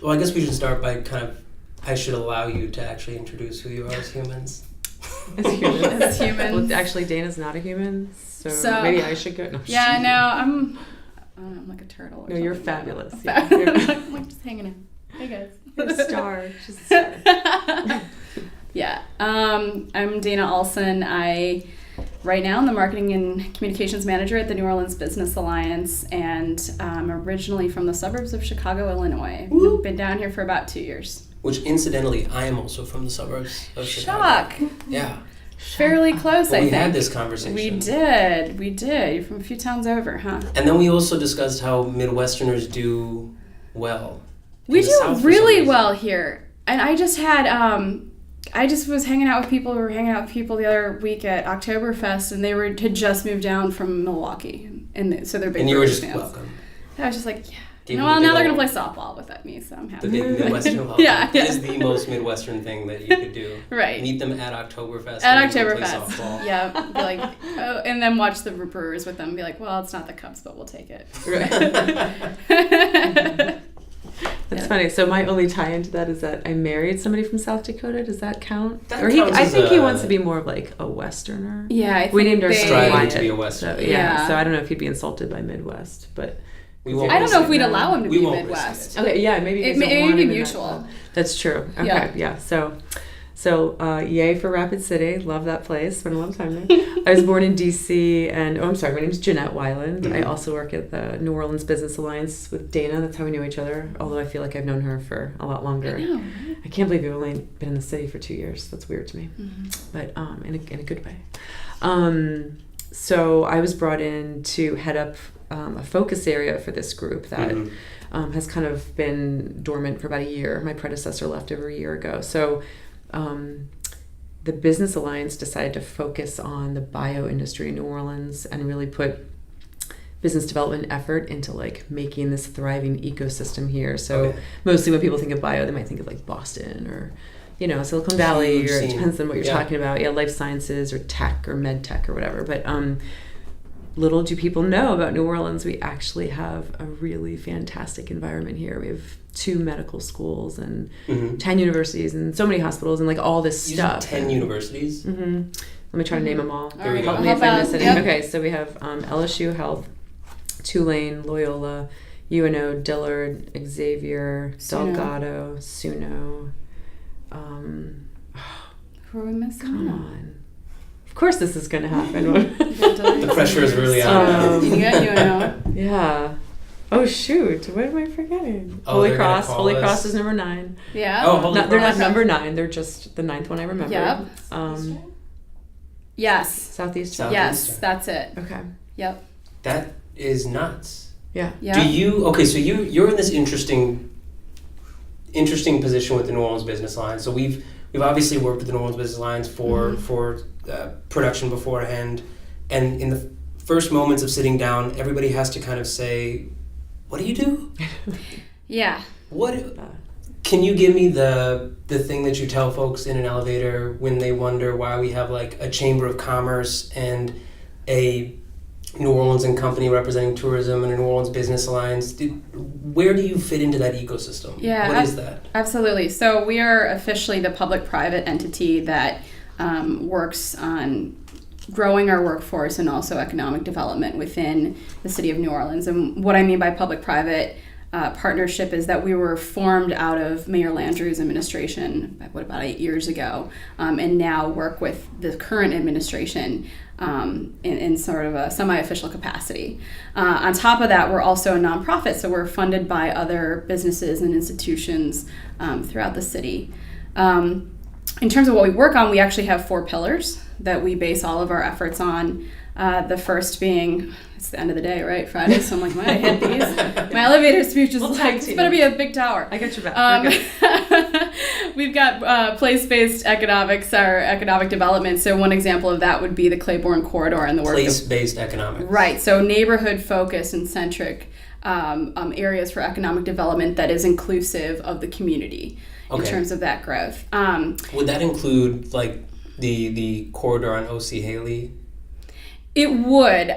Well, I guess we should start by I should allow you to actually introduce who you are as humans. As humans. Well, actually, Dana's not a human, so maybe I should go. No, yeah, no, I'm like a turtle. No, you're fabulous. I'm like just hanging out. Hey guys. You're a star. She's a star. Yeah. I'm Dana Olson. Right now I'm the Marketing and Communications Manager at the New Orleans Business Alliance, and I'm originally from the suburbs of Chicago, Illinois. I've been down here for about 2 years. Which, incidentally, I am also from the suburbs of Chicago. Shock. Yeah. Fairly close, I think. We had this conversation. We did. You're from a few towns over, huh? And then we also discussed how Midwesterners do well. We do really well here. And I just had, I just was hanging out with people. We were hanging out with people the other week at Oktoberfest, and they had just moved down from Milwaukee. And so they're big. And you were just fans. Welcome. I was just like, yeah. Well, now they're going to play softball with me, so I'm happy. The big Midwestern welcome. Yeah. That is the most Midwestern thing that you could do. Right. Meet them at Oktoberfest. At Play Oktoberfest. softball. Yeah. Be like, oh, and then watch the Brewers with them. Be like, well, it's not the Cubs, but we'll take it. Right. That's funny. So my only tie into that is that I married somebody from South Dakota. Does that count? That or counts I as think he wants to be more of like a Westerner. Yeah, I think we named our son striving Wyatt, to be a Westerner. So, Yeah. So I don't know if he'd be insulted by Midwest, but We won't I don't know if we'd risk it. allow him to We be won't Midwest. risk it. okay, yeah, maybe It he doesn't may want be him in mutual. that. That's true. Okay, Yeah. yeah. So yay for Rapid City. Love that place. Spent a lot of time there. I was born in D.C. and, my name's Jeanette Weiland. Mm-hmm. I also work at the New Orleans Business Alliance with Dana. That's how we knew each other, although I feel like I've known her for a lot longer. I know. I can't believe you've only been in the city for 2 years. That's weird to me, but in a good way. So I was brought in to head up a focus area for this group that has kind of been dormant for about a year. My predecessor left over a year ago. So the Business Alliance decided to focus on the bio industry in New Orleans and really put business development effort into like making this thriving ecosystem here. So mostly when people think of bio, they might think of like Boston or, Silicon Valley, or it depends on what you're talking about. Yeah, life sciences or tech or med tech or whatever. But little do people know about New Orleans, we actually have a really fantastic environment here. We have 2 medical schools and 10 universities and so many hospitals and like all this stuff. 10 universities? Mm-hmm. Let me try to name them all. There we go. Help me if I miss any. Okay, so we have LSU Health, Tulane, Loyola, UNO, Dillard, Xavier, Delgado, SUNO. Who are we missing? Come on. Of course this is going to happen. The pressure is really on. Yeah. Oh, shoot. What am I forgetting? Oh, Holy Cross. Holy Cross is number 9. Yeah. Oh, Holy Cross. They're not number 9. They're just the 9th one I remember. Yep. Yes. Southeastern. Yes, that's it. Okay. Yep. That is nuts. Yeah. Do you, so you're in this interesting position with the New Orleans Business Alliance. So we've obviously worked with the New Orleans Business Alliance for production beforehand, and in the first moments of sitting down, everybody has to kind of say, "What do you do?" Yeah. Can you give me the thing that you tell folks in an elevator when they wonder why we have like a Chamber of Commerce and a New Orleans and Company representing tourism and a New Orleans Business Alliance? Where do you fit into that ecosystem? Yeah, what is that? Absolutely. So we are officially the public-private entity that works on growing our workforce and also economic development within the city of New Orleans. And what I mean by public-private partnership is that we were formed out of Mayor Landrieu's administration, about 8 years ago, and now work with the current administration in sort of a semi-official capacity. On top of that, we're also a nonprofit, so we're funded by other businesses and institutions throughout the city. In terms of what we work on, we actually have 4 pillars that we base all of our efforts on. The first being, it's the end of the day, right? Friday, so I'm like, I hit these. My elevator speech is it's better be a big tower. I got your back. We've got place-based economics, or economic development. So one example of that would be the Claiborne Corridor and the work Place-based economics. Right, so neighborhood-focused and centric areas for economic development that is inclusive of the community in terms of that growth. Would that include like the corridor on O.C. Haley? It would.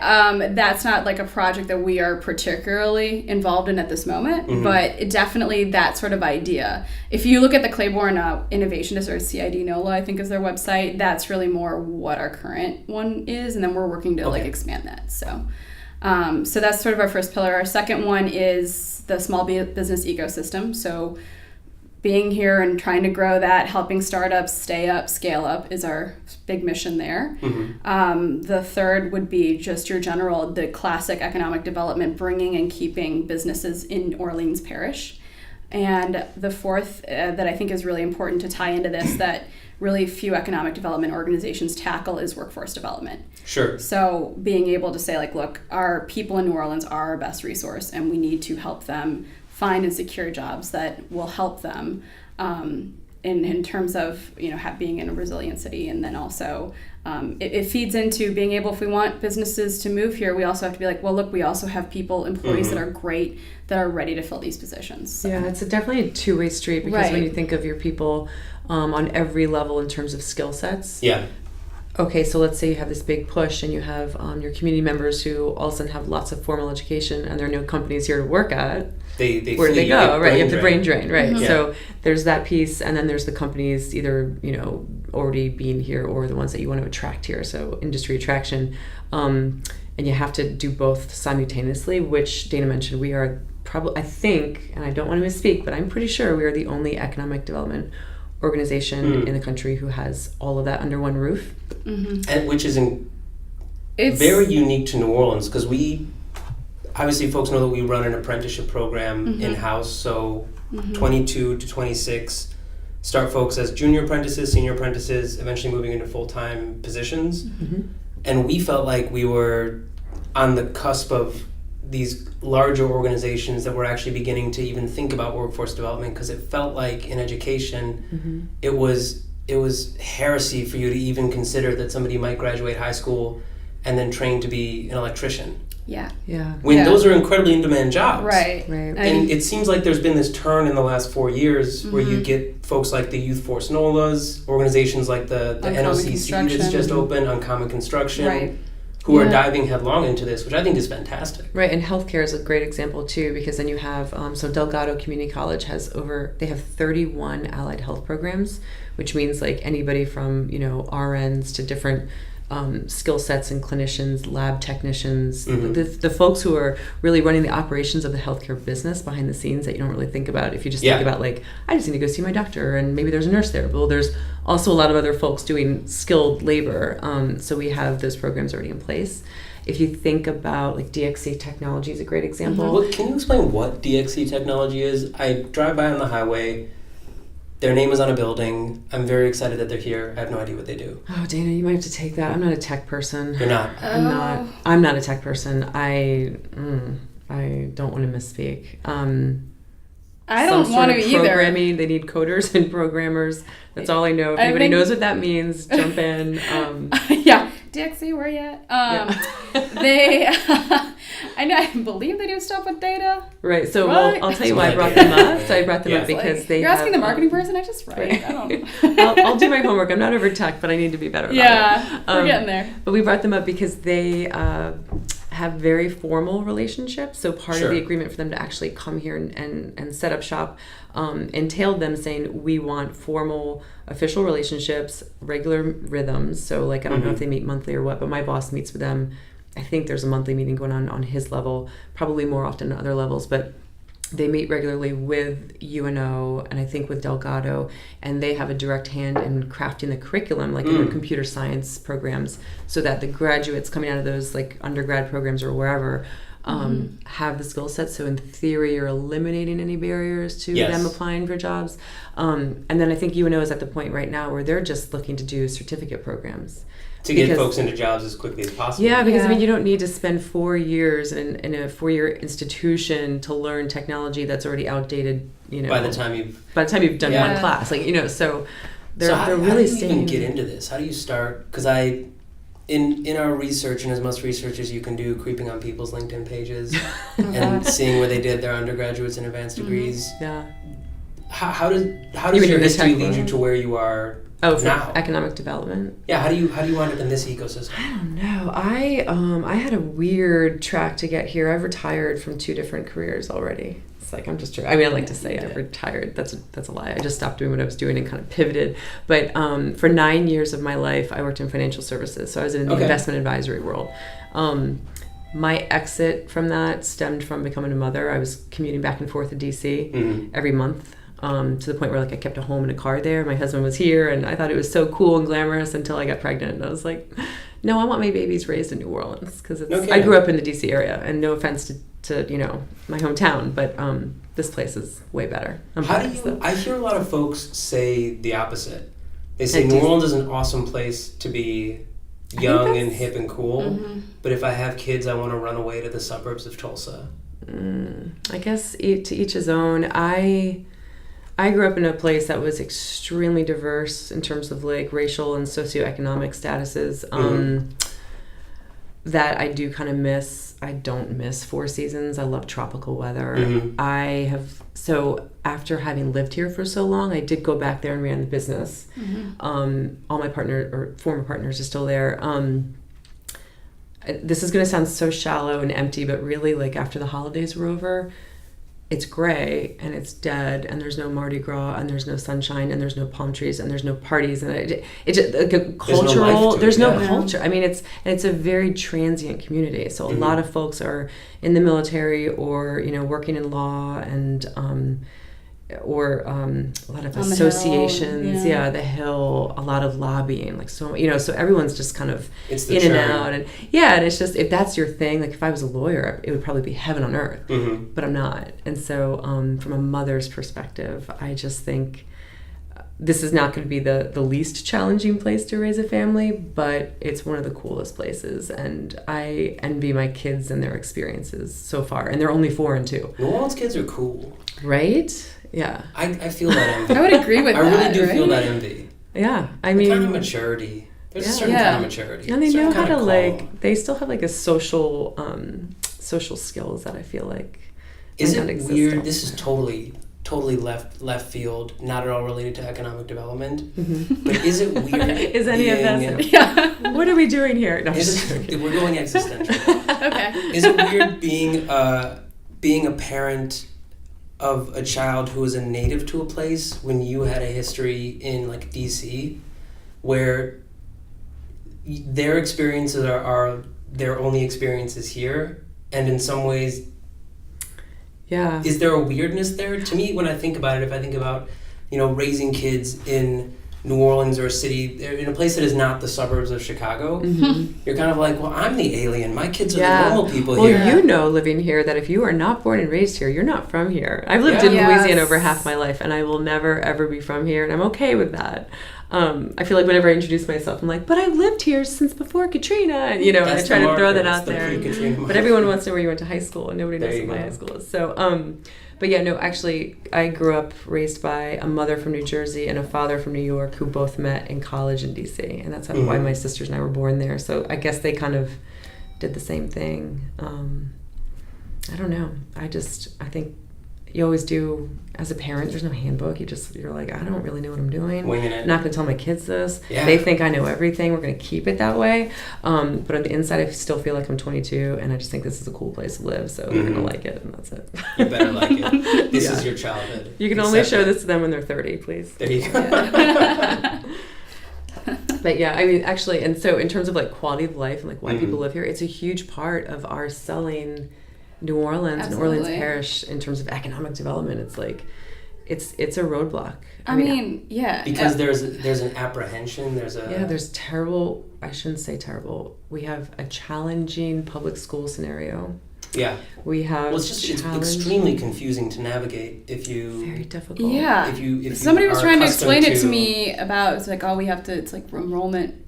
That's not like a project that we are particularly involved in at this moment, but it definitely that sort of idea. If you look at the Claiborne Innovation District, CID NOLA, I think is their website, that's really more what our current one is, and then we're working to like expand that. So that's sort of our first pillar. Our second one is the small business ecosystem. So being here and trying to grow that, helping startups stay up, scale up is our big mission there. The third would be just the classic economic development, bringing and keeping businesses in Orleans Parish. And the fourth that I think is really important to tie into this that really few economic development organizations tackle is workforce development. Sure. So being able to say, like, look, our people in New Orleans are our best resource, and we need to help them find and secure jobs that will help them in terms of being in a resilient city, and then also it feeds into being able, if we want businesses to move here, we also have to be like, well, look, we also have employees that are great, that are ready to fill these positions. So. Yeah, it's definitely a two-way street because when you think of your people on every level in terms of skill sets. Yeah. Okay, so let's say you have this big push and you have your community members who also have lots of formal education and there are no companies here to work at. Where do they go? Right, you have the brain drain, right? Yeah. So there's that piece, and then there's the companies either already being here or the ones that you want to attract here. So industry attraction, and you have to do both simultaneously. Which Dana mentioned, we are probably, I think, and I don't want to misspeak, but I'm pretty sure we are the only economic development organization in the country who has all of that under one roof, and which is very unique to New Orleans because we. Obviously, folks know that we run an apprenticeship program in-house, so 22 to 26 start folks as junior apprentices, senior apprentices, eventually moving into full-time positions. And we felt like we were on the cusp of these larger organizations that were actually beginning to even think about workforce development because it felt like in education, it was heresy for you to even consider that somebody might graduate high school and then train to be an electrician. Yeah. When those are incredibly in-demand jobs. Right. And it seems like there's been this turn in the last 4 years where you get folks like the Youth Force NOLAs, organizations like the NOCC that's just open, Uncommon Construction, who are diving headlong into this, which I think is fantastic. Right, and healthcare is a great example too, because then you have, so Delgado Community College they have 31 allied health programs, which means like anybody from, RNs to different skill sets and clinicians, lab technicians, the folks who are really running the operations of the healthcare business behind the scenes that you don't really think about if you just think about like, I just need to go see my doctor and maybe there's a nurse there. Well, there's also a lot of other folks doing skilled labor. So we have those programs already in place. If you think about like DXC technology is a great example. Well, can you explain what DXC technology is? I drive by on the highway. Their name is on a building. I'm very excited that they're here. I have no idea what they do. Oh, Dana, you might have to take that. I'm not a tech person. You're not? I'm not a tech person. I don't want to misspeak. I don't want to either. Programming, they need coders and programmers. That's all I know. If anybody knows what that means, jump in. Yeah. DXC, where you at? They, I believe they do stuff with data. Right. So I'll tell you why I brought them up. So I brought them up because you're asking the marketing person. I just write. Right. I don't. I'll do my homework. I'm not over tech, but I need to be better. Yeah, we're getting there. But we brought them up because they have very formal relationships. So part of the agreement for them to actually come here and set up shop entailed them saying, we want formal official relationships, regular rhythms. So like, I don't know if they meet monthly or what, but my boss meets with them. I think there's a monthly meeting going on his level, probably more often on other levels, but they meet regularly with UNO and I think with Delgado, and they have a direct hand in crafting the curriculum, like in their computer science programs, so that the graduates coming out of those like undergrad programs or wherever have the skill set. So in theory, you're eliminating any barriers to them applying for jobs. And then I think UNO is at the point right now where they're just looking to do certificate programs. To get folks into jobs as quickly as possible. Yeah, because I mean, you don't need to spend 4 years in a 4-year institution to learn technology that's already outdated. By the time you've done one class, so they're really how do you even get into this? How do you start? Because in our research, and as most research as you can do, creeping on people's LinkedIn pages and seeing where they did their undergraduates and advanced degrees. Yeah. How does your history lead you to where you are Oh, for now? economic development? Yeah, how do you wind up in this ecosystem? I don't know. I had a weird track to get here. I've retired from 2 different careers already. It's like I like to say I've retired. That's a lie. I just stopped doing what I was doing and kind of pivoted. But for 9 years of my life, I worked in financial services. So I was in the investment advisory world. My exit from that stemmed from becoming a mother. I was commuting back and forth to DC every month. To the point where like I kept a home and a car there. My husband was here, and I thought it was so cool and glamorous until I got pregnant. And I was like, no, I want my babies raised in New Orleans because I grew up in the DC area. And no offense to my hometown, but this place is way better. I hear a lot of folks say the opposite. They say New Orleans is an awesome place to be young and hip and cool, but if I have kids, I want to run away to the suburbs of Tulsa. I guess to each his own. I grew up in a place that was extremely diverse in terms of like racial and socioeconomic statuses. That I do kind of miss. I don't miss 4 seasons. I love tropical weather. So after having lived here for so long, I did go back there and ran the business. All my former partners are still there. This is going to sound so shallow and empty, but really like after the holidays were over, it's gray and it's dead and there's no Mardi Gras and there's no sunshine and there's no palm trees and there's no parties and it just like a cultural there's no culture. I mean it's a very transient community. So a lot of folks are in the military or working in law and a lot of associations, the Hill, a lot of lobbying, like so everyone's just kind of in and out, and it's just if that's your thing, like if I was a lawyer, it would probably be heaven on earth, but I'm not, and so from a mother's perspective, I just think this is not going to be the least challenging place to raise a family, but it's one of the coolest places, and I envy my kids and their experiences so far, and they're only 4 and 2. New Orleans kids are cool, right? Yeah. I feel that envy. I would agree with that. I really do feel that envy. Yeah. I mean, kind of maturity. There's a certain kind of maturity. And they know how to they still have like a social skills that I feel like is it weird? This is totally left field, not at all related to economic development. But is it weird? Is any of that? Yeah. What are we doing here? No, we're going existential. Okay. Is it weird being a parent of a child who is a native to a place when you had a history in like DC where their experiences are their only experiences here, and in some ways is there a weirdness there? To me, when I think about it, if I think about raising kids in New Orleans or a city in a place that is not the suburbs of Chicago, you're kind of like, well, I'm the alien. My kids are the normal people here. Well, living here, that if you are not born and raised here, you're not from here. I've lived in Louisiana over half my life, and I will never, ever be from here, and I'm okay with that. I feel like whenever I introduce myself, I'm like, but I've lived here since before Katrina, and I try to throw that out there. But everyone wants to know where you went to high school, and nobody knows where my high school is. So, but actually, I grew up raised by a mother from New Jersey and a father from New York who both met in college in DC, and that's why my sisters and I were born there. So I guess they kind of did the same thing. I don't know. I think you always do as a parent. There's no handbook. You're like, I don't really know what I'm doing. Winging it. I'm not going to tell my kids this. Yeah. They think I know everything. We're going to keep it that way. But on the inside, I still feel like I'm 22, and I just think this is a cool place to live. So they're going to like it, and that's it. You better like it. This is your childhood. You can only show this to them when they're 30, please. There you go. But actually, and so in terms of like quality of life and like why people live here, it's a huge part of our selling New Orleans and Orleans Parish in terms of economic development. It's like it's a roadblock. I mean, because there's an apprehension. There's terrible. I shouldn't say terrible. We have a challenging public school scenario. Yeah, we have. Well, it's extremely confusing to navigate if you. Very difficult. Yeah, if somebody was trying to explain it to me about it's like it's like enrollment.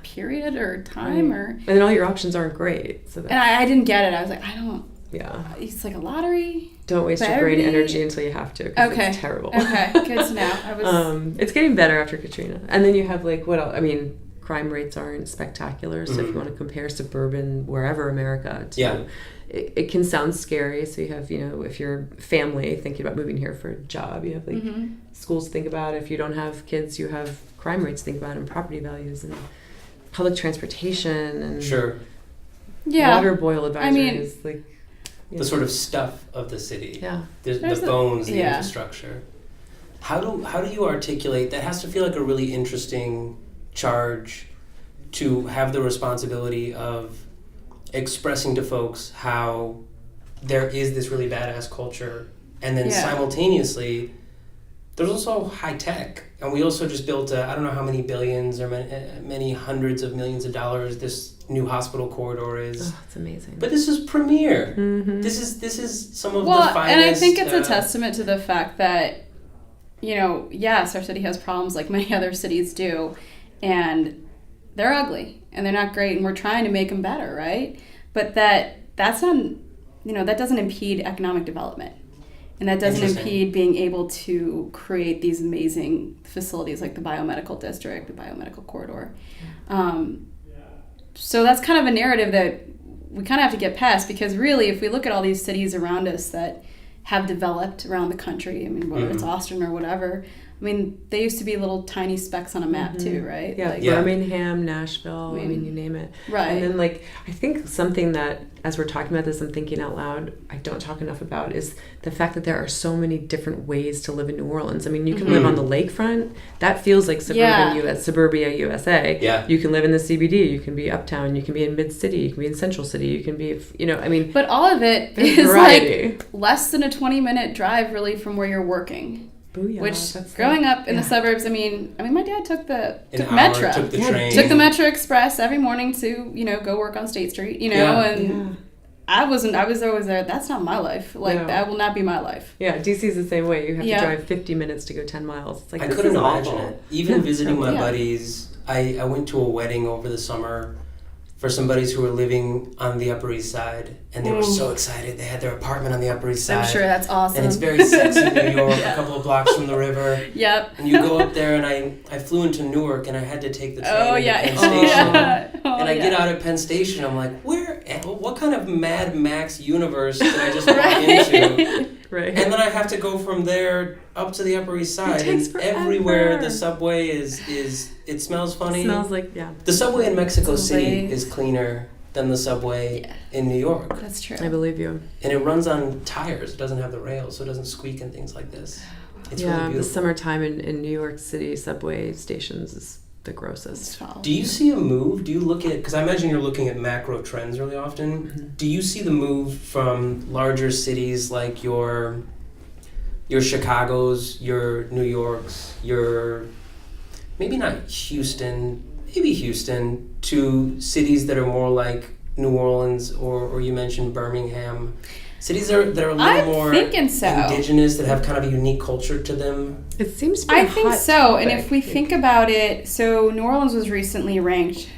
Period or time or. And then all your options aren't great. So and I didn't get it. I was like, I don't. Yeah. It's like a lottery. Don't waste your brain energy until you have to. Okay. It's terrible. Okay. Good to know. It's getting better after Katrina. And then you have like what else? I mean, crime rates aren't spectacular. So if you want to compare suburban wherever America to, it can sound scary. So you have, if you're family thinking about moving here for a job, you have like schools to think about. If you don't have kids, you have crime rates to think about and property values and public transportation and water boil advisories. The sort of stuff of the city. Yeah. The bones, the infrastructure. How do you articulate that? Has to feel like a really interesting charge to have the responsibility of expressing to folks how there is this really badass culture, and then simultaneously there's also high tech, and we also just built I don't know how many billions or many hundreds of millions of dollars this new hospital corridor is. Oh, it's amazing. But this is premier. This is some of the finest. And I think it's a testament to the fact that, yes, our city has problems like many other cities do, and they're ugly and they're not great, and we're trying to make them better, right? But that's not, that doesn't impede economic development. And that doesn't impede being able to create these amazing facilities like the biomedical district, the biomedical corridor. So that's kind of a narrative that we kind of have to get past, because really, if we look at all these cities around us that have developed around the country, I mean, whether it's Austin or whatever, I mean, they used to be little tiny specks on a map too, right? Yeah, Birmingham, Nashville, I mean, you name it. Right. And then, I think something that, as we're talking about this, I'm thinking out loud, I don't talk enough about, is the fact that there are so many different ways to live in New Orleans. I mean, you can live on the lakefront. That feels like suburbia, USA. Yeah. You can live in the CBD. You can be uptown. You can be in mid-city. You can be in Central City. You can be, But all of it is variety. Less than a 20-minute drive, really, from where you're working. Booyah. Which, growing up in the suburbs, I mean, my dad took Metro. Took the train. Took the Metro Express every morning to, go work on State Street, and I was always there. That's not my life. That will not be my life. Yeah, DC is the same way. You have to drive 50 minutes to go 10 miles. It's like, I couldn't imagine it. Even visiting my buddies, I went to a wedding over the summer for some buddies who were living on the Upper East Side, and they were so excited. They had their apartment on the Upper East Side. I'm sure that's awesome. And it's very sexy New York, a couple of blocks from the river. Yep. And you go up there, and I flew into Newark, and I had to take the train to Penn Station. And I get out at Penn Station, I'm like, what kind of Mad Max universe did I just walk into? Right. And then I have to go from there up to the Upper East Side. It takes and forever. Everywhere the subway is it smells funny. It smells like, The subway in Mexico City is cleaner than the subway in New York. That's true. I believe you. And it runs on tires. It doesn't have the rails, so it doesn't squeak and things like this. It's really beautiful. The summertime in New York City subway stations is the grossest. Do you see a move? Do you look at, because I imagine you're looking at macro trends really often. Do you see the move from larger cities like your Chicagos, your New Yorks, your, maybe not Houston, maybe Houston, to cities that are more like New Orleans, or you mentioned Birmingham? Cities that are a little more indigenous, that have kind of a unique culture to them. It seems to be I think so. And if we think about it, so New Orleans was recently ranked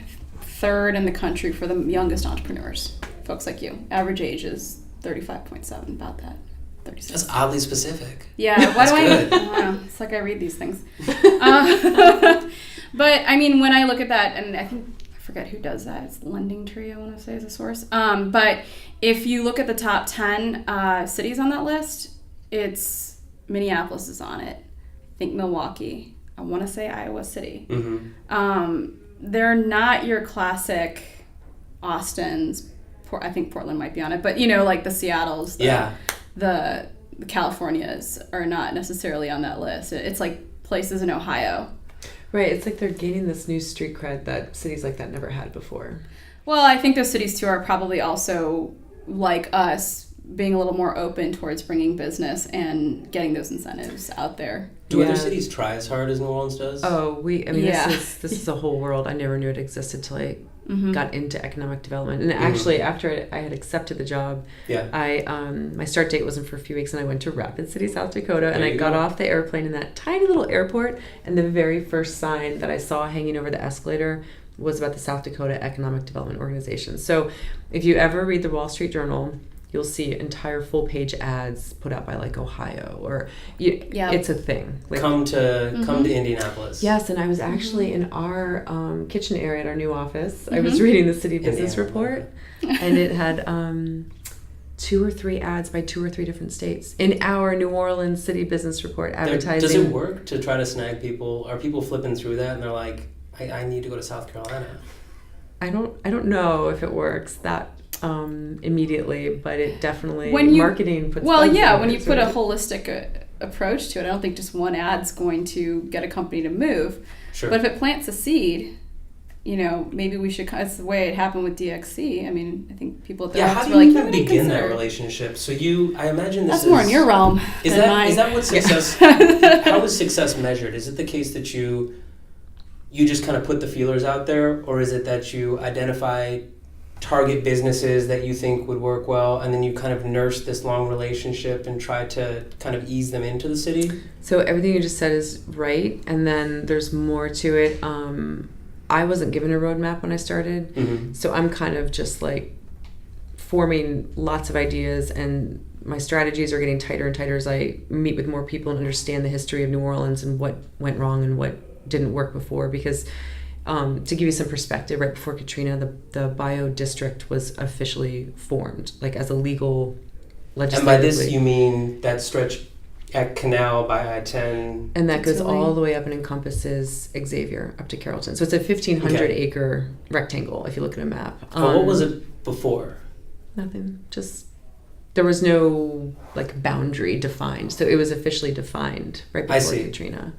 3rd in the country for the youngest entrepreneurs. Folks like you. Average age is 35.7, about that. 36. That's oddly specific. Yeah. Why do I don't know. It's like I read these things. But I mean, when I look at that, and I forget who does that. It's Lending Tree, I want to say, is a source. But if you look at the top 10 cities on that list, it's Minneapolis is on it. I think Milwaukee. I want to say Iowa City. They're not your classic Austins. I think Portland might be on it, but like the Seattles, the Californias are not necessarily on that list. It's like places in Ohio. Right, it's like they're gaining this new street cred that cities like that never had before. Well, I think those cities too are probably also, like us, being a little more open towards bringing business and getting those incentives out there. Do other cities try as hard as New Orleans does? Oh, this is a whole world. I never knew it existed till I got into economic development. And actually, after I had accepted the job, my start date wasn't for a few weeks, and I went to Rapid City, South Dakota, and I got off the airplane in that tiny little airport, and the very first sign that I saw hanging over the escalator was about the South Dakota Economic Development Organization. So if you ever read the Wall Street Journal, you'll see entire full page ads put out by like Ohio or it's a thing. Like, come to Indianapolis. Yes, and I was actually in our kitchen area at our new office. I was reading the city business report, and it had 2 or 3 ads by 2 or 3 different states in our New Orleans city business report advertising. Does it work to try to snag people? Are people flipping through that and they're like, I need to go to South Carolina? I don't know if it works that immediately, but it definitely marketing puts. Well, yeah, when you put a holistic approach to it, I don't think just one ad's going to get a company to move. Sure. But if it plants a seed, maybe we should. It's the way it happened with DXC. I mean, I think people at the how do you begin that relationship? So I imagine this that's more in your realm. Is that what success? How is success measured? Is it the case that you just kind of put the feelers out there, or is it that you identify target businesses that you think would work well, and then you kind of nurse this long relationship and try to kind of ease them into the city? So everything you just said is right, and then there's more to it. I wasn't given a roadmap when I started, so I'm kind of just like forming lots of ideas, and my strategies are getting tighter and tighter as I meet with more people and understand the history of New Orleans and what went wrong and what didn't work before. Because to give you some perspective, right before Katrina, the bio district was officially formed, like as a legal legislatively. And by this you mean that stretch at Canal by I-10? And that goes all the way up and encompasses Xavier up to Carrollton. So it's a 1,500 acre rectangle if you look at a map. But what was it before? Nothing. Just there was no like boundary defined. So it was officially defined right before Katrina.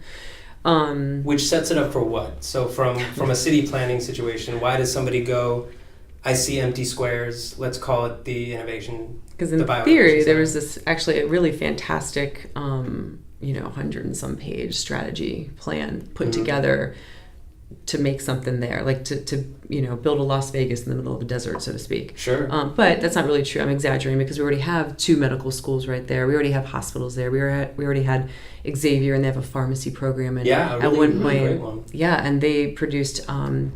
Which sets it up for what? So from a city planning situation, why does somebody go, I see empty squares, let's call it the innovation? Because in theory, there was this actually a really fantastic, 100 and some page strategy plan put together to make something there, like to build a Las Vegas in the middle of the desert, so to speak. Sure. But that's not really true. I'm exaggerating because we already have 2 medical schools right there. We already have hospitals there. We already had Xavier, and they have a pharmacy program. And at one point, great one. Yeah, and they produced, I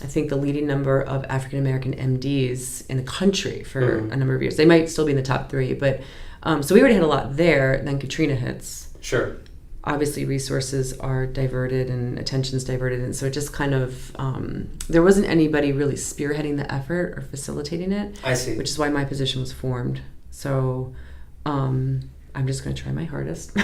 think, the leading number of African American MDs in the country for a number of years. They might still be in the top 3, but so we already had a lot there. Then Katrina hits. Sure. Obviously, resources are diverted and attention's diverted, and so it just kind of there wasn't anybody really spearheading the effort or facilitating it. I see. Which is why my position was formed. So I'm just going to try my hardest.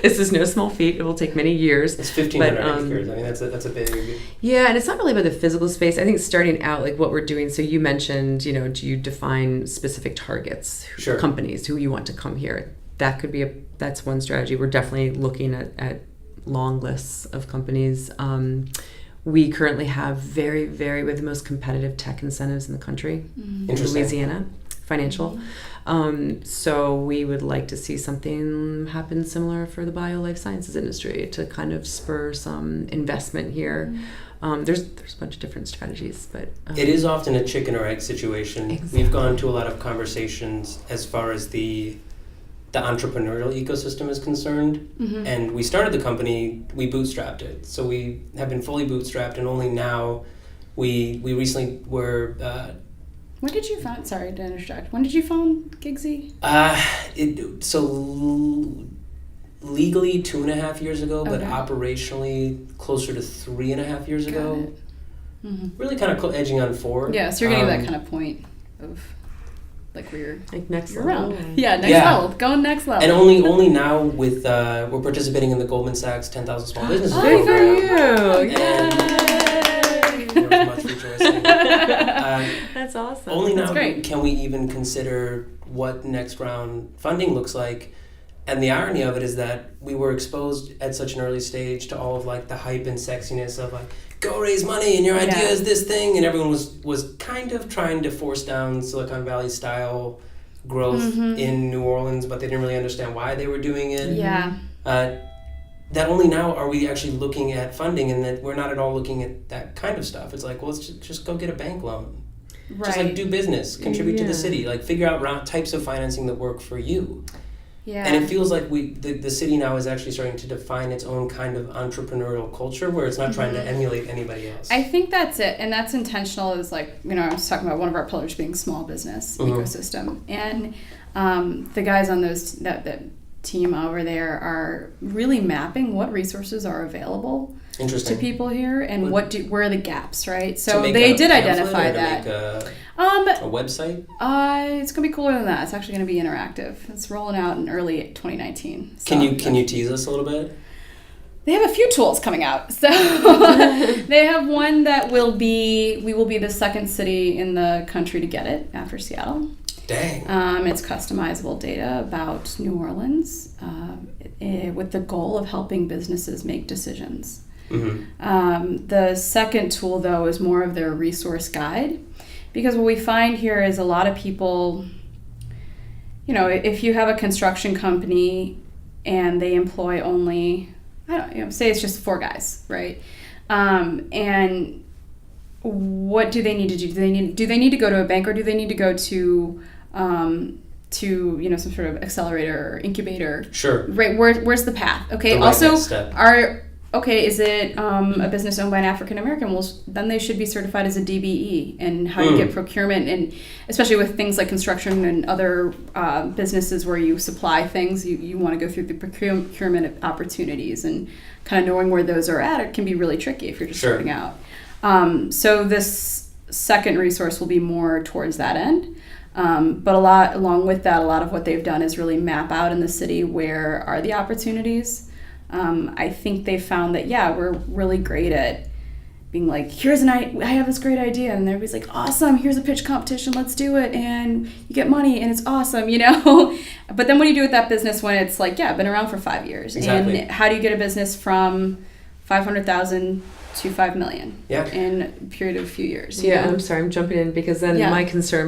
This is no small feat. It will take many years. It's 1,500 acres. I mean, that's a big. Yeah, and it's not really about the physical space. I think starting out, like what we're doing. So you mentioned, do you define specific targets, companies who you want to come here? That could be that's one strategy. We're definitely looking at long lists of companies. We currently have we have the most competitive tech incentives in the country. In Louisiana, financial. So we would like to see something happen similar for the bio life sciences industry to kind of spur some investment here. There's a bunch of different strategies, but it is often a chicken or egg situation. Exactly. We've gone to a lot of conversations as far as the entrepreneurial ecosystem is concerned, and we started the company, we bootstrapped it. So we have been fully bootstrapped, and only now we recently were. When did you found? Sorry to interject. When did you found Gigsy? Legally 2.5 years ago, but operationally closer to 3.5 years ago. Really kind of edging on 4. Yeah, so you're getting that kind of point of. Like we're like next level. Around. Yeah, next level. Going next level. And only now with we're participating in the Goldman Sachs 10,000 Small Businesses Program. Good for you! Yay! There was much rejoicing. That's awesome. Only now can we even consider what next round funding looks like. And the irony of it is that we were exposed at such an early stage to all of like the hype and sexiness of like, go raise money and your idea is this thing, and everyone was kind of trying to force down Silicon Valley style growth in New Orleans, but they didn't really understand why they were doing it. Yeah. That only now are we actually looking at funding, and that we're not at all looking at that kind of stuff. It's like, well, let's just go get a bank loan. Right. Just like do business, contribute to the city, like figure out types of financing that work for you. Yeah. And it feels like the city now is actually starting to define its own kind of entrepreneurial culture where it's not trying to emulate anybody else. I think that's it. And that's intentional is like, I was talking about one of our pillars being small business ecosystem. And the guys on that team over there are really mapping what resources are available to people here and where are the gaps, right? So they did identify that. A website? It's going to be cooler than that. It's actually going to be interactive. It's rolling out in early 2019. So Can you tease us a little bit? They have a few tools coming out. So they have one that we will be the second city in the country to get it after Seattle. Dang. It's customizable data about New Orleans with the goal of helping businesses make decisions. Mm-hmm. The second tool, though, is more of their resource guide. Because what we find here is a lot of people, if you have a construction company and they employ only, say it's just 4 guys, right? And what do they need to do? Do they need to go to a bank, or do they need to go to some sort of accelerator or incubator? Sure. Right. Where's the path? Okay. Also, is it a business owned by an African American? Well, then they should be certified as a DBE, and how to get procurement, and especially with things like construction and other businesses where you supply things, you want to go through the procurement opportunities, and kind of knowing where those are at. It can be really tricky if you're just starting out. So this second resource will be more towards that end. But along with that, a lot of what they've done is really map out in the city where are the opportunities. I think they found that, we're really great at being like, I have this great idea, and everybody's like, awesome, here's a pitch competition, let's do it, and you get money, and it's awesome, But then what do you do with that business when it's like, been around for 5 years? Exactly. And how do you get a business from 500,000 to 5 million in a period of a few years? I'm sorry, I'm jumping in because then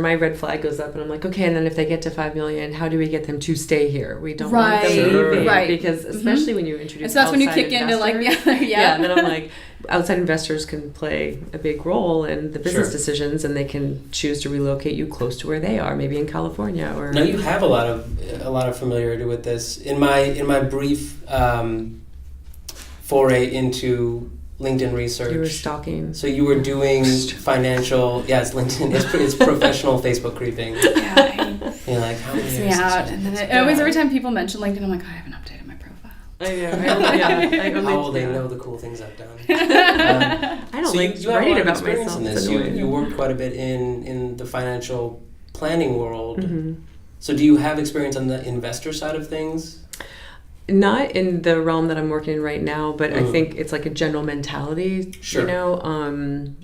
my red flag goes up, and I'm like, okay, and then if they get to 5 million, how do we get them to stay here? We don't want them leaving, right? Because especially when you introduce, so that's when you kick into like and then I'm like, outside investors can play a big role in the business decisions, and they can choose to relocate you close to where they are, maybe in California or. Now you have a lot of familiarity with this. In my brief foray into LinkedIn research. You were stalking. So you were doing financial. Yeah, it's LinkedIn. It's professional Facebook creeping. You're like, how many years? And then always every time people mention LinkedIn, I'm like, I haven't updated my profile. How will they know the cool things I've done? I don't you have a lot of about experience myself. in this. You worked quite a bit in the financial planning world. Mm-hmm. So do you have experience on the investor side of things? Not in the realm that I'm working in right now, but I think it's like a general mentality. Sure. When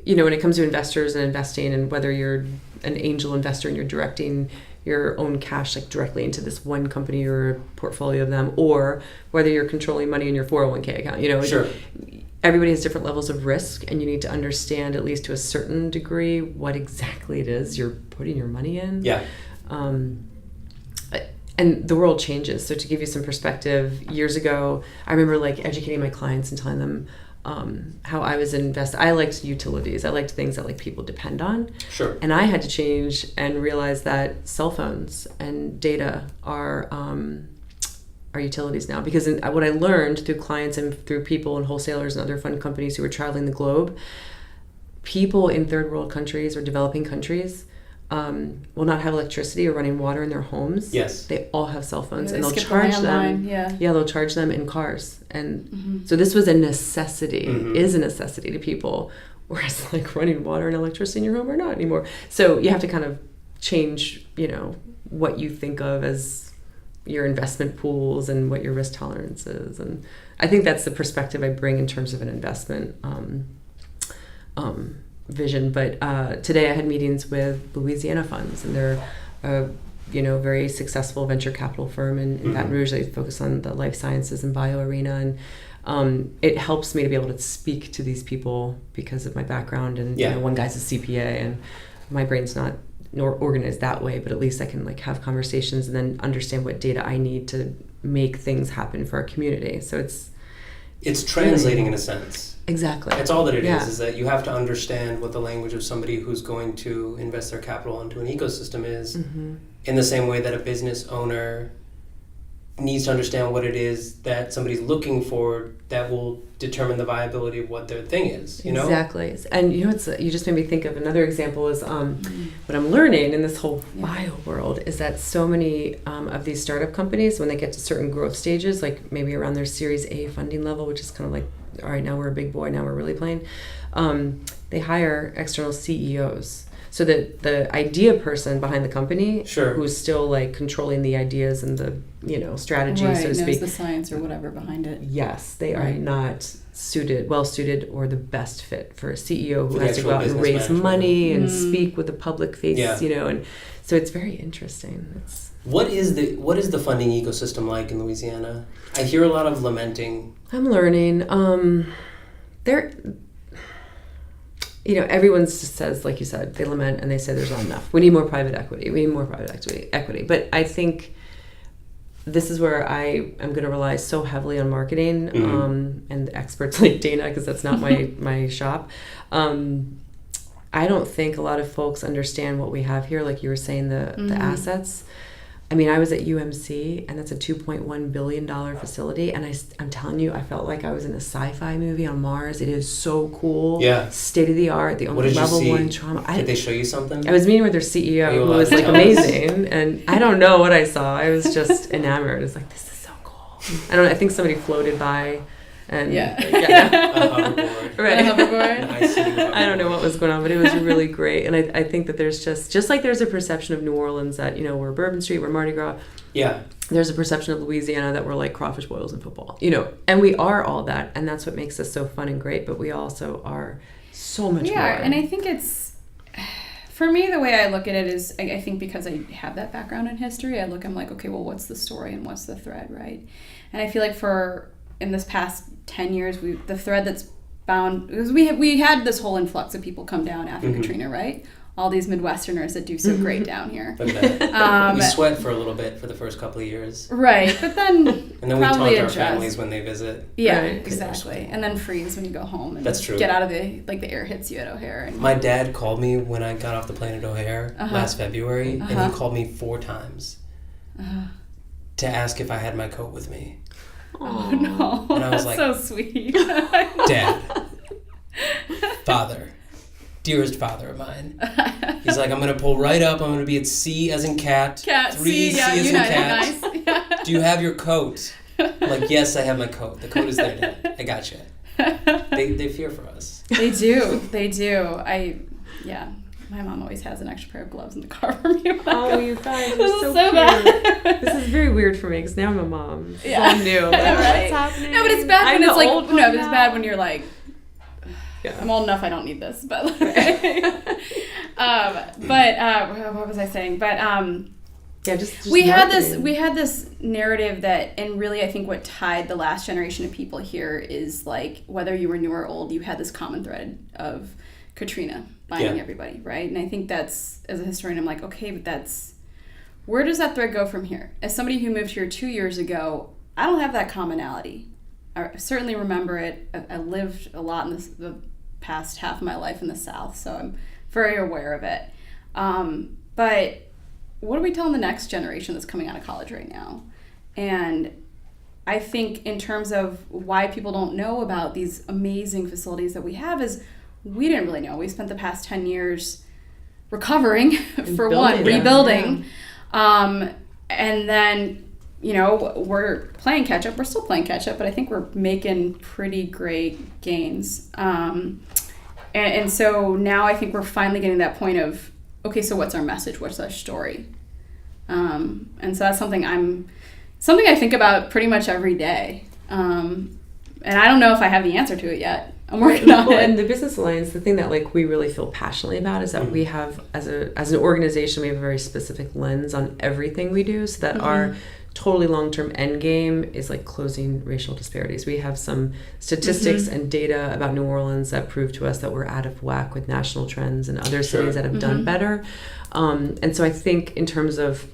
it comes to investors and investing, and whether you're an angel investor and you're directing your own cash like directly into this one company or a portfolio of them, or whether you're controlling money in your 401k account, Sure. Everybody has different levels of risk, and you need to understand, at least to a certain degree, what exactly it is you're putting your money in. Yeah. And the world changes. So to give you some perspective, years ago, I remember like educating my clients and telling them how I was invested. I liked utilities. I liked things that like people depend on. Sure. And I had to change and realize that cell phones and data are utilities now. Because what I learned through clients and through people and wholesalers and other fund companies who were traveling the globe, people in third world countries or developing countries will not have electricity or running water in their homes. Yes. They all have cell phones, Yeah, and they'll charge them. Yeah, they'll charge them in cars. And so this was a necessity, is a necessity to people, whereas like running water and electricity in your home are not anymore. So you have to kind of change, what you think of as your investment pools and what your risk tolerance is. And I think that's the perspective I bring in terms of an investment vision. But today I had meetings with Louisiana funds, and they're a very successful venture capital firm in Baton Rouge. They focus on the life sciences and bio arena, and it helps me to be able to speak to these people because of my background. And one guy's a CPA, and my brain's not nor organized that way, but at least I can like have conversations and then understand what data I need to make things happen for our community. So it's translating in a sense. Exactly. That's all that it is that you have to understand what the language of somebody who's going to invest their capital into an ecosystem is, in the same way that a business owner needs to understand what it is that somebody's looking for that will determine the viability of what their thing is, you know? Exactly. And you know, you just made me think of another example is what I'm learning in this whole bio world is that so many of these startup companies, when they get to certain growth stages, like maybe around their Series A funding level, which is kind of like, all right, now we're a big boy, now we're really playing, they hire external CEOs. So that the idea person behind the company, who's still like controlling the ideas and the strategy, so to speak, knows the science or whatever behind it. Yes, they are not well suited, or the best fit for a CEO who has to go out and raise money and speak with the public face. And so it's very interesting. What is the funding ecosystem like in Louisiana? I hear a lot of lamenting. I'm learning. Everyone just says, like you said, they lament and they say there's not enough. We need more private equity. But I think this is where I am going to rely so heavily on marketing and experts like Dana, because that's not my shop. I don't think a lot of folks understand what we have here. Like you were saying, the assets. I mean, I was at UMC, and that's a $2.1 billion facility, and I'm telling you, I felt like I was in a sci-fi movie on Mars. It is so cool. Yeah. State of the art, the only level 1 trauma. Did they show you something? I was meeting with their CEO, who was like amazing, and I don't know what I saw. I was just enamored. It's like, this is so cool. I think somebody floated by. And a hoverboard. Right. A hoverboard. I don't know what was going on, but it was really great. And I think that there's just like there's a perception of New Orleans that, we're Bourbon Street, we're Mardi Gras. Yeah. There's a perception of Louisiana that we're like crawfish boils and football, and we are all that. And that's what makes us so fun and great. But we also are so much more. Yeah, and I think it's, for me, the way I look at it is, I think because I have that background in history, I'm like, okay, well, what's the story and what's the thread, right? And I feel like in this past 10 years, the thread that's bound, because we had this whole influx of people come down after Katrina, right? All these Midwesterners that do so great down here. We sweat for a little bit for the first couple of years. Right, but then and then we taunt our families when they visit. Yeah, exactly. And then freeze when you go home. And that's true. Get out of the air hits you at O'Hare. My dad called me when I got off the plane at O'Hare last February, and he called me 4 times to ask if I had my coat with me. Oh no! And I was like, so sweet. Dad, father, dearest father of mine. He's like, I'm gonna pull right up. I'm gonna be at C as in cat. 3 C as in cat. Nice. Yeah. Do you have your coat? I'm like, yes, I have my coat. The coat is there, Dad. I got you. They fear for us. They do. My mom always has an extra pair of gloves in the car for me. You guys are so cute. Bad. This is very weird for me because now I'm a mom. Yeah. So I'm new. Like, right. What's happening? No, but it's bad when it's like, it's now. bad when you're like, I'm old enough, I don't need this. But what was I saying? But just we had this narrative that, and really I think what tied the last generation of people here is like, whether you were new or old, you had this common thread of Katrina binding everybody, right? And I think that's, as a historian, I'm like, okay, but where does that thread go from here? As somebody who moved here 2 years ago, I don't have that commonality. I certainly remember it. I lived a lot in the past half of my life in the South, so I'm very aware of it. But what are we telling the next generation that's coming out of college right now? And I think in terms of why people don't know about these amazing facilities that we have is we didn't really know. We spent the past 10 years recovering, rebuilding. And then, we're playing catch up. We're still playing catch up, but I think we're making pretty great gains. And so now I think we're finally getting that point of, okay, so what's our message? What's our story? And so that's something I think about pretty much every day. And I don't know if I have the answer to it yet. I'm working on it. And the Business Alliance, the thing that we really feel passionately about is that we have, as an organization, we have a very specific lens on everything we do, so that our totally long-term end game is closing racial disparities. We have some statistics and data about New Orleans that prove to us that we're out of whack with national trends and other cities that have done better. And so I think in terms of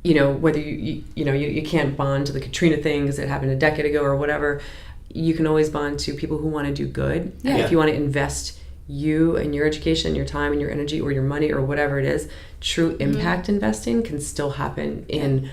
whether you can't bond to the Katrina thing because it happened a decade ago or whatever, you can always bond to people who want to do good. Yeah. And if you want to invest you and your education, your time and your energy or your money or whatever it is, true impact investing can still happen in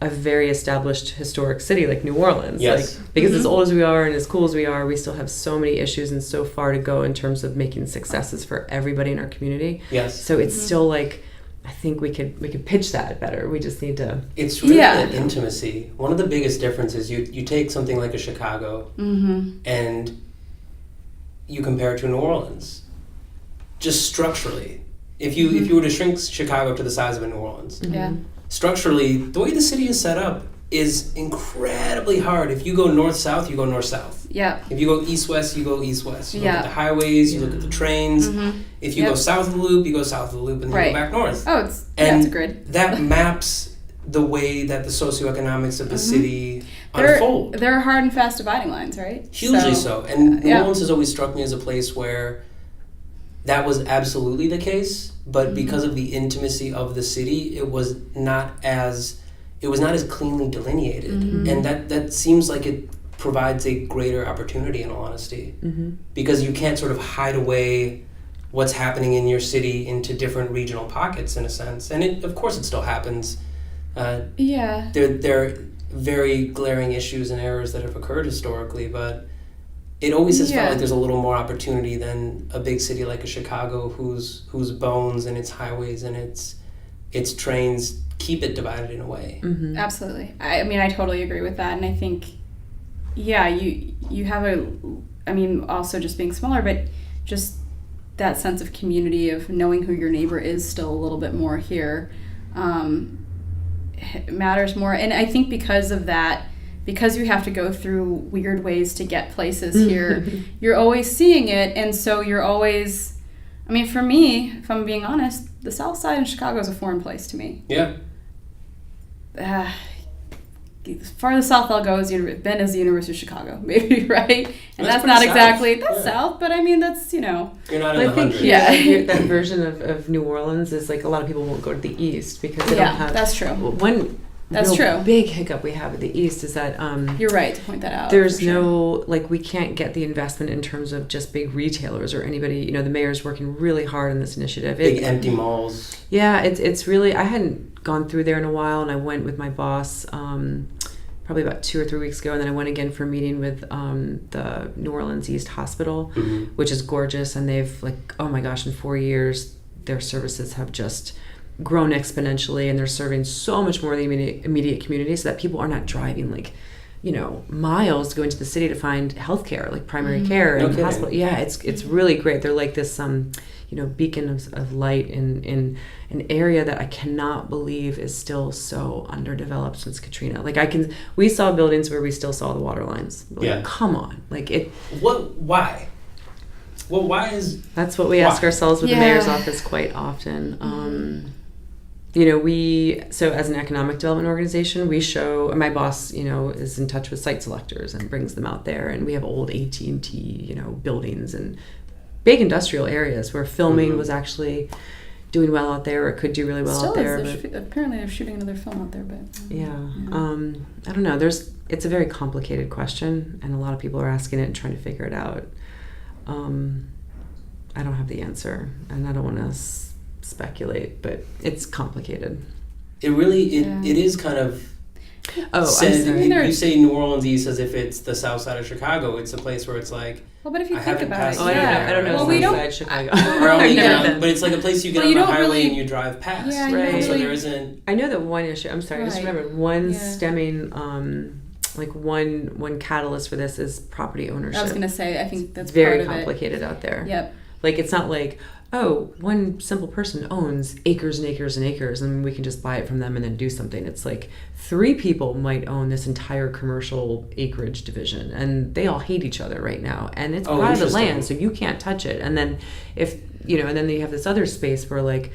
a very established historic city like New Orleans. Yes. Like, because as old as we are and as cool as we are, we still have so many issues and so far to go in terms of making successes for everybody in our community. Yes. So it's still like, I think we could pitch that better. We just need to. It's really the intimacy. One of the biggest differences, you take something like a Chicago and you compare it to New Orleans. Just structurally. If you were to shrink Chicago to the size of a New Orleans, structurally, the way the city is set up is incredibly hard. If you go north-south, you go north-south. Yeah. If you go east-west, you go east-west. You look at the highways, you look at the trains. If you go south of the loop, you go south of the loop, and then you go back north. Oh, it's a grid. That maps the way that the socioeconomics of the city unfold. There are hard and fast dividing lines, right? Hugely so. And New Orleans has always struck me as a place where that was absolutely the case, but because of the intimacy of the city, it was not as cleanly delineated. And that seems like it provides a greater opportunity, in all honesty, because you can't sort of hide away what's happening in your city into different regional pockets, in a sense. And of course it still happens. There are very glaring issues and errors that have occurred historically, but it always has felt like there's a little more opportunity than a big city like a Chicago, whose bones and its highways and its trains keep it divided in a way. Absolutely. I mean, I totally agree with that, and I think, you have also just being smaller, but just that sense of community, of knowing who your neighbor is, still a little bit more here, matters more. And I think because of that, because you have to go through weird ways to get places here, you're always seeing it, and so you're always, I mean, for me, if I'm being honest, the South Side in Chicago is a foreign place to me. Yeah. As far as south I'll go is Bend is the University of Chicago, maybe, right? And that's not south. exactly south, but I mean that's You're not in I the think hundreds. that version of New Orleans is like a lot of people won't go to the east because they don't have. That's true. That's true. Big hiccup we have at the east is that you're right to point that out. There's no we can't get the investment in terms of just big retailers or anybody. The mayor's working really hard on this initiative. Big empty malls. Yeah, it's really. I hadn't gone through there in a while, and I went with my boss probably about 2 or 3 weeks ago, and then I went again for a meeting with the New Orleans East Hospital, which is gorgeous, and they've oh my gosh, in 4 years their services have just grown exponentially, and they're serving so much more of the immediate community, so that people are not driving miles to go into the city to find healthcare, like primary care and hospital. Yeah, it's really great. They're like this beacon of light in an area that I cannot believe is still so underdeveloped since Katrina. We saw buildings where we still saw the water lines. Come on, Why? Well, why is... That's what we ask ourselves with the mayor's office quite often. So as an economic development organization, we show, my boss, is in touch with site selectors and brings them out there, and we have old AT&T, buildings and big industrial areas where filming was actually doing well out there, or could do really well out there. Apparently they're shooting another film out there, but... I don't know. It's a very complicated question, and a lot of people are asking it and trying to figure it out. I don't have the answer, and I don't want to speculate, but it's complicated. It really it is kind of you say New Orleans East as if it's the south side of Chicago. It's a place where it's like, well, but if you think about it, I don't know. Well, we don't. South side Chicago. But it's like a place you get on the highway and you drive past. Yeah, right? So there isn't. I know that one issue. I'm sorry, I just remembered one stemming. One catalyst for this is property ownership. I was going to say, I think that's very part of complicated out there. Yep. It's not like, one simple person owns acres and acres and acres, and we can just buy it from them and then do something. It's like 3 people might own this entire commercial acreage division, and they all hate each other right now. And it's private land, so you can't touch it. And then and then you have this other space where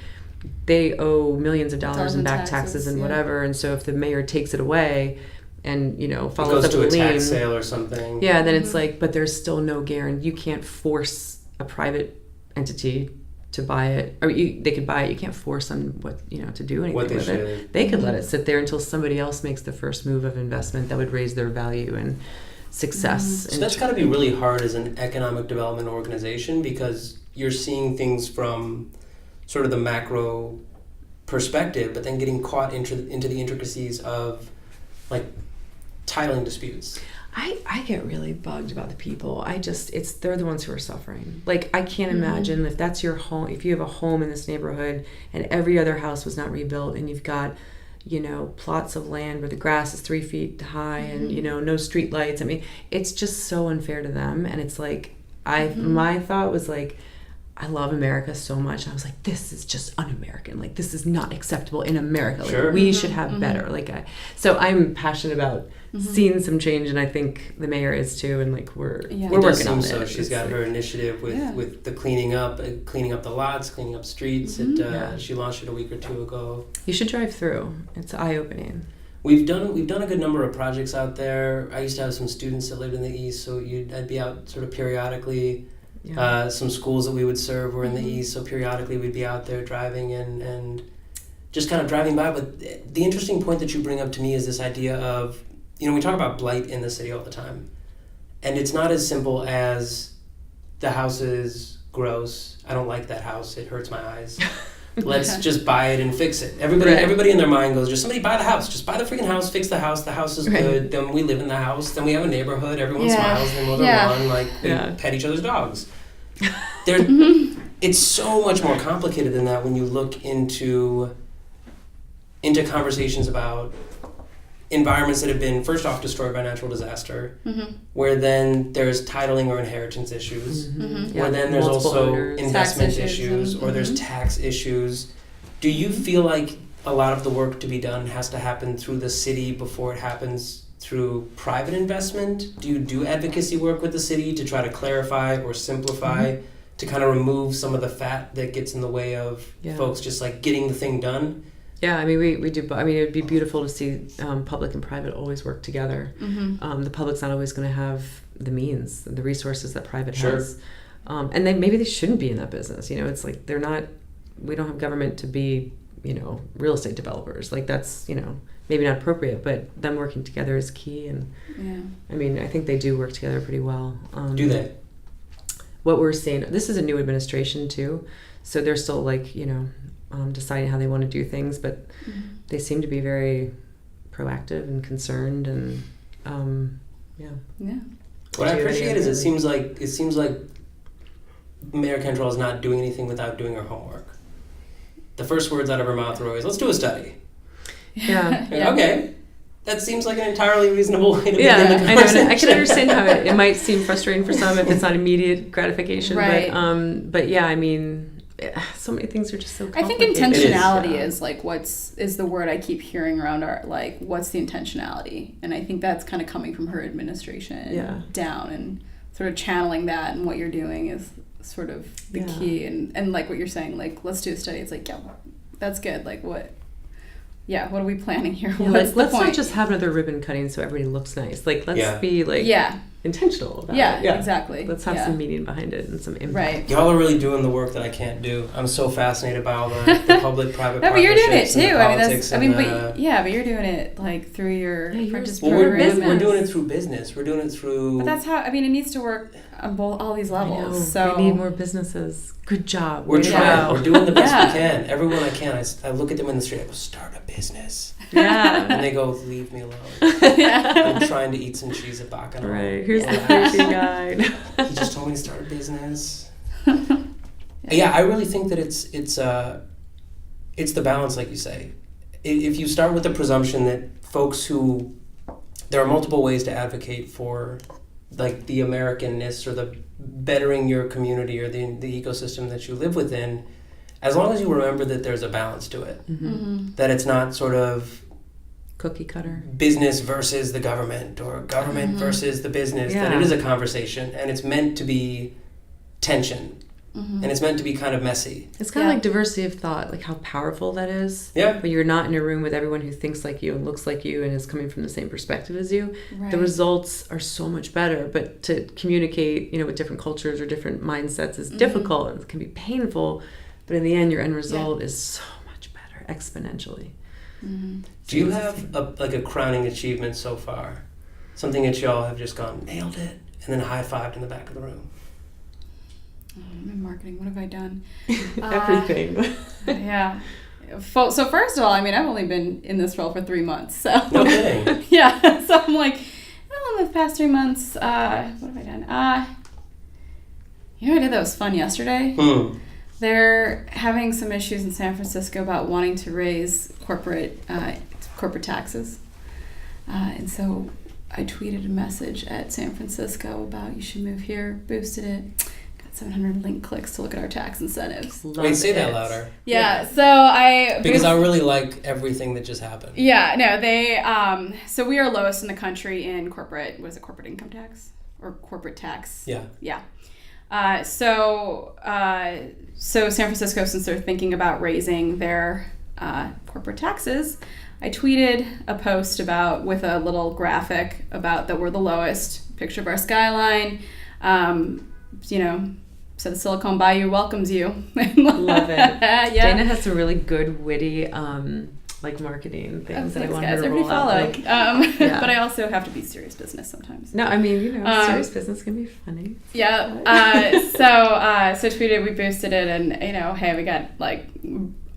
they owe millions of dollars in back taxes and whatever. And so if the mayor takes it away, and follows up with a lien, tax sale or something. Yeah, then it's but there's still no guarantee. You can't force a private entity to buy it, or they could buy it. You can't force them to do anything with it. They could let it sit there until somebody else makes the first move of investment that would raise their value. And success. So that's got to be really hard as an economic development organization, because you're seeing things from sort of the macro perspective, but then getting caught into the intricacies of like titling disputes. I get really bugged about the people. They're the ones who are suffering. Like, I can't imagine if that's your home, if you have a home in this neighborhood and every other house was not rebuilt, and you've got, plots of land where the grass is 3 feet high and, no street lights. I mean, it's just so unfair to them. And it's like, my thought was like, I love America so much. And I was like, this is just un-American. Like, this is not acceptable in America. Like, sure. We should have better. So I'm passionate about seeing some change, and I think the mayor is too. And like, we're working on it. So she's got her initiative with the cleaning up the lots, cleaning up streets. She launched it a week or two ago. You should drive through. It's eye-opening. We've done a good number of projects out there. I used to have some students that lived in the east, so I'd be out sort of periodically. Yeah. Some schools that we would serve were in the east, so periodically we'd be out there driving and just kind of driving by. But the interesting point that you bring up to me is this idea of, we talk about blight in the city all the time. And it's not as simple as the house is gross. I don't like that house. It hurts my eyes. Let's just buy it and fix it. Everybody in their mind goes, just somebody buy the house. Just buy the freaking house, fix the house is good. Then we live in the house. Then we have a neighborhood. Everyone smiles. Then we'll run. Like, we pet each other's dogs. It's so much more complicated than that when you look into conversations about environments that have been first off destroyed by natural disaster, where then there's titling or inheritance issues, where then there's also owners, investment issues, or there's tax issues. Do you feel like a lot of the work to be done has to happen through the city before it happens through private investment? Do you do advocacy work with the city to try to clarify or simplify, to kind of remove some of the fat that gets in the way of folks just like getting the thing done? Yeah, I mean, we do. I mean, it would be beautiful to see public and private always work together. The public's not always going to have the means, the resources that private has. And then maybe they shouldn't be in that business. It's like we don't have government to be, real estate developers. Like, that's, maybe not appropriate, but them working together is key. And I mean, I think they do work together pretty well. Do they? What we're seeing, this is a new administration too. So they're still like, deciding how they want to do things, but they seem to be very proactive and concerned, and What I appreciate is it seems like Mayor Cantrell is not doing anything without doing her homework. The first words out of her mouth are always, "Let's do a study." Yeah. Okay. That seems like an entirely reasonable way to begin the conversation. I know. I can understand how it might seem frustrating for some if it's not immediate gratification, right. But yeah, I mean, so many things are just so complicated. I think intentionality is like is the word I keep hearing around what's the intentionality? And I think that's kind of coming from her administration down, and sort of channeling that, and what you're doing is sort of the key. And like what you're saying, like, let's do a study. It's like, that's good. Like, what are we planning here? Yeah, let's not just have another ribbon cutting so everybody looks nice. Like, let's be like intentional about it. Yeah, exactly. Let's have some meaning behind it and some impact. Right. Y'all are really doing the work that I can't do. I'm so fascinated by all the public-private no, but you're doing it partnerships too. and the but you're doing it like through your apprentice program. We're doing it through business. We're doing it through. But that's how. I mean, it needs to work on all these levels. So we need more businesses. Good job. We're trying. We're doing the best we can. Everyone I can. I look at them in the street. I go, start a business. Yeah. And they go, leave me alone. I'm trying to eat some cheese at Bacchanal. Right. Here's the briefing guide. He just told me to start a business. I really think that it's the balance, like you say. If you start with the presumption that folks there are multiple ways to advocate for, like, the Americanness or the bettering your community or the ecosystem that you live within, as long as you remember that there's a balance to it, that it's not sort of cookie cutter business versus the government or government versus the business, that it is a conversation, and it's meant to be tension, and it's meant to be kind of messy. It's kind of like diversity of thought, like how powerful that is. Yeah. But you're not in a room with everyone who thinks like you and looks like you and is coming from the same perspective as you. Right. The results are so much better. But to communicate, with different cultures or different mindsets is difficult, and it can be painful. But in the end, your end result is so much better, exponentially. Do you have a crowning achievement so far? Something that y'all have just gone, nailed it, and then high-fived in the back of the room. I'm in marketing. What have I done? Everything. Yeah. So first of all, I mean, I've only been in this role for 3 months. So No kidding. yeah. So I'm like, well, in the past 3 months, what have I done? You know what I did that was fun yesterday? They're having some issues in San Francisco about wanting to raise corporate taxes. And so I tweeted a message at San Francisco about you should move here, boosted it. Got 700 link clicks to look at our tax incentives. Wait, say that louder. Yeah, so I... Because I really like everything that just happened. Yeah, no, they... so we are lowest in the country in corporate... What is it? Corporate income tax? Or corporate tax? Yeah. Yeah. So San Francisco, since they're thinking about raising their corporate taxes, I tweeted a post about with a little graphic about that we're the lowest, picture of our skyline, so the Silicon Bayou welcomes you. Love it. Yeah. Dana has some really good, witty, marketing things that I want her to roll out. Yeah. But I also have to be serious business sometimes. No, I mean, serious business can be funny. Yeah. So tweeted, we boosted it, and hey, we got like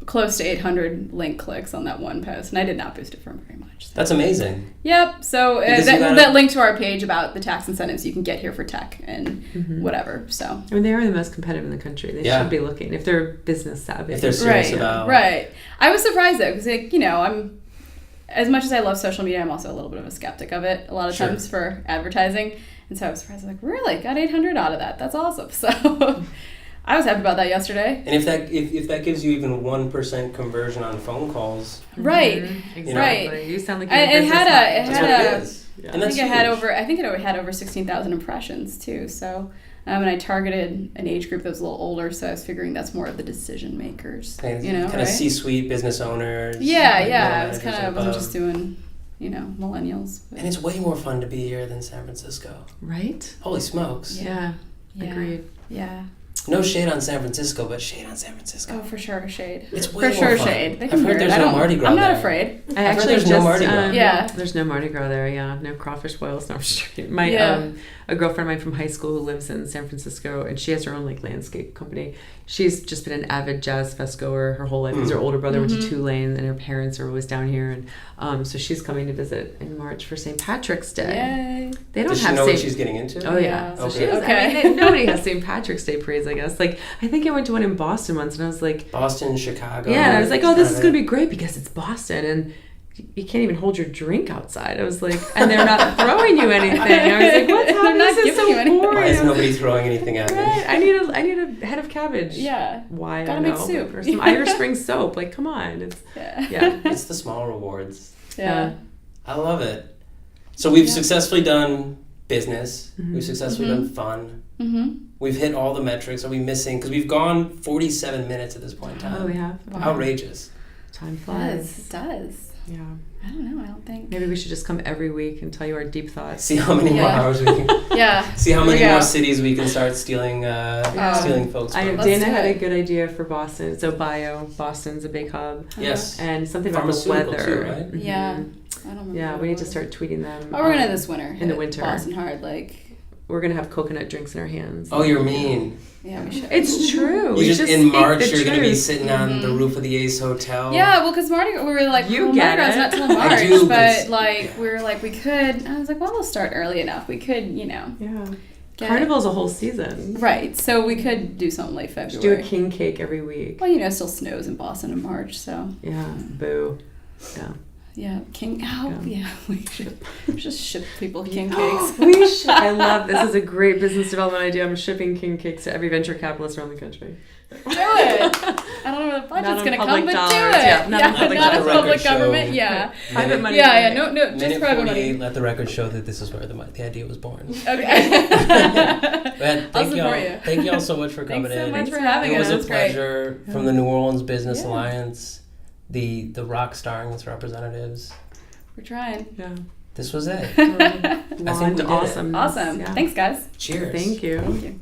close to 800 link clicks on that one post, and I did not boost it for very much. So. That's amazing. Yep. So that link to our page about the tax incentives you can get here for tech and whatever. So I mean, they are the most competitive in the country. They should be looking if they're business savvy. If they're serious about right. I was surprised though, because I'm as much as I love social media, I'm also a little bit of a skeptic of it a lot of times for advertising, and so I was surprised. I was like, really, got 800 out of that? That's awesome. So. I was happy about that yesterday. And if that gives you even 1% conversion on phone calls, right? Exactly. Right. You sound like you're a business Yeah. And I think it had over 16,000 impressions too. So, and I targeted an age group that was a little older, so I was figuring that's more of the decision makers. Kind of C-suite business owners. Yeah. I wasn't just doing. Millennials. But. And it's way more fun to be here than San Francisco. Right? Holy smokes. Yeah. Agreed. Yeah. No shade on San Francisco, but shade on San Francisco. Oh, for sure, shade. It's way for more sure, fun. shade. I've heard there's no Mardi Gras I'm not there. afraid. I've heard there's no Mardi Gras. There's no Mardi Gras there. Yeah, no crawfish boils. No, I'm just kidding. A girlfriend of mine from high school who lives in San Francisco, and she has her own landscape company. She's just been an avid jazz fest goer her whole life. Because her older brother went to Tulane, and her parents are always down here, and so she's coming to visit in March for St. Patrick's Day. Yay! They don't Does she know what she's getting into? Oh yeah. So okay. she has, I mean, nobody has St. Patrick's Day parades, I guess. I think I went to one in Boston once, and I was like, Boston, Chicago. Yeah, and I was like, oh, this is gonna be great because it's Boston, and you can't even hold your drink outside. I was like, and they're not throwing you anything. I was like, what's happening? This is so boring. Why is nobody throwing anything at me? Right. I need a head of cabbage. Yeah. Why? Gotta I make know. soup. Or some Irish Spring soap. Come on. It's It's the small rewards. Yeah. I love it. So we've successfully done business. We've successfully done fun. We've hit all the metrics. Are we missing? Because we've gone 47 minutes at this point in time. Oh, we have. Wow. Outrageous. Time flies. It does. Yeah. I don't know. I don't think. Maybe we should just come every week and tell you our deep thoughts. See how many more hours we can. See how many more cities we can start stealing folks from. Dana had a good idea for Boston. It's Ohio. Boston's a big hub. Yes. And something about the weather. Too, right? Yeah. I don't remember. Yeah, we need to start tweeting them. Oh, we're gonna this winter. In the winter. Boston hard, We're gonna have coconut drinks in our hands. Oh, you're mean. Yeah, we should. It's true. In March, you're going to be sitting on the roof of the Ace Hotel. Yeah, well, because we were like, you Mardi Gras not till March, I do, but we were like, we could. I was like, well, we'll start early enough. We could, Yeah. Carnival's a whole season. Right, so we could do something late February. Just do a king cake every week. Well, still snows in Boston in March, so. Yeah, boo. Yeah. Yeah, king. Oh, yeah. We should just ship people king cakes. We should. I love this. Is a great business development idea. I'm shipping king cakes to every venture capitalist around the country. Do it. I don't know where the budget's going to come, but dollars. do it. Yeah, not public government. Yeah. Private money. Yeah. No, just private money. Let the record show that this is where the idea was born. Okay. Thank y'all so much for coming in. Thanks so much for having us. It was a pleasure from the New Orleans Business Alliance. The rock starring as representatives. We're trying. Yeah. This was it. I think we did Awesome. Yeah. Thanks, guys. Cheers. Thank you. Thank you.